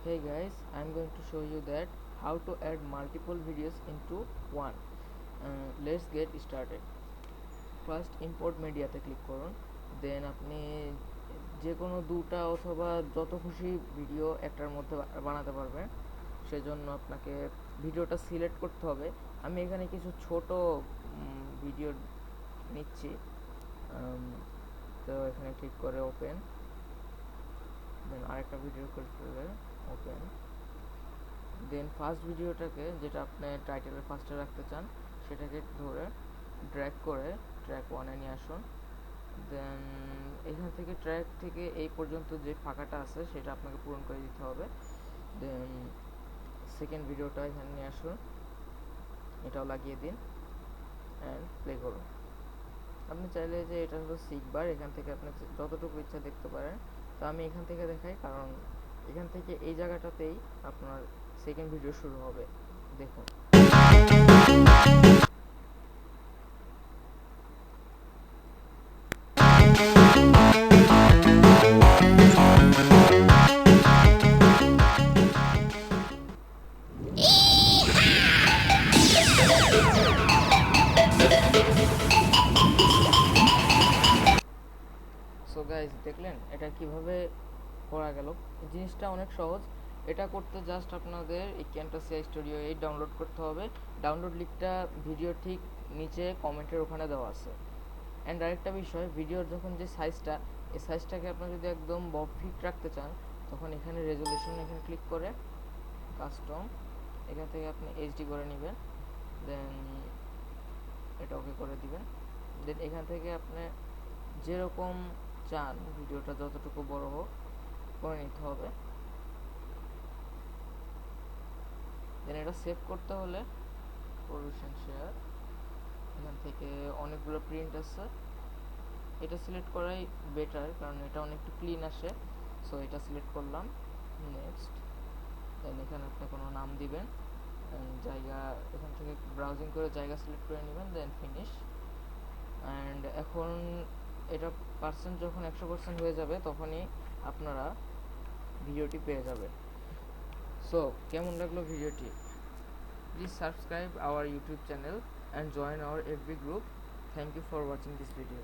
Hey guys, I'm going to show you that how to add multiple videos into one. Let's get started. First import media তে click করুন, দেন আপনি যে কোনো দুটা অথবা যত খুশি ভিডিও একটার মধ্যে বানাতে পারবেন। সেজন্য আপনাকে ভিডিওটা সিলেক্ট করতে হবে। আমি এখানে কিছু ছোট ভিডিও নিচ্ছি, তো এখানে ক্লিক করে ওপেন, দেন আরেকটা ভিডিও করে ওপেন, দেন ফার্স্ট ভিডিওটাকে যেটা আপনি টাইটেলের ফার্স্টে রাখতে চান সেটাকে ধরে ড্র্যাগ করে ট্র্যাক 1-এ নিয়ে আসুন। দেন এখান থেকে ট্র্যাক থেকে এই পর্যন্ত যে ফাঁকাটা আছে সেটা আপনাকে পূরণ করে দিতে হবে। দেন সেকেন্ড ভিডিওটা এখানে নিয়ে আসুন, এটাও লাগিয়ে দিন অ্যান্ড প্লে করুন। আপনি চাইলে যে এটা হলো শিখবার, এখান থেকে আপনি যতটুকু ইচ্ছা দেখতে পারেন। তো আমি এখান থেকে দেখাই, কারণ এখান থেকে এই জায়গাটাতেই আপনার সেকেন্ড ভিডিও শুরু হবে। দেখুন, সো গাইজ দেখলেন এটা কিভাবে করা গেল। জিনিসটা অনেক সহজ। এটা করতে জাস্ট আপনাদের এই ক্যামটাসিয়া স্টুডিও 8 ডাউনলোড করতে হবে। ডাউনলোড লিঙ্কটা ভিডিও ঠিক নিচে কমেন্টের ওখানে দেওয়া আছে। অ্যান্ড আরেকটা বিষয়, ভিডিওর যখন যে সাইজটা, এই সাইজটাকে আপনি যদি একদম ফিট রাখতে চান, তখন এখানে রেজলিউশন এখানে ক্লিক করে কাস্টম, এখান থেকে আপনি এইচডি করে নেবেন, দেন এটা ওকে করে দিবেন। দেন এখান থেকে আপনি যেরকম চান ভিডিওটা যতটুকু বড় হোক করে নিতে হবে। দেন এটা সেভ করতে হলে প্রভিশন শেয়ার, এখান থেকে অনেকগুলো প্রিন্ট আছে, এটা সিলেক্ট করাই বেটার কারণ এটা অনেকটা ক্লিন আসে। সো এটা সিলেক্ট করলাম, নেক্সট। দেন এখানে আপনি কোনো নাম দিবেন, জায়গা এখান থেকে ব্রাউজিং করে জায়গা সিলেক্ট করে নেবেন, দেন ফিনিশ। অ্যান্ড এখন এটা পার্সেন্ট যখন 100% হয়ে যাবে তখনই আপনারা ভিডিওটি পেয়ে যাবেন। সো কেমন লাগলো ভিডিওটি? Please subscribe our YouTube channel and join our FB group. Thank you for watching this video.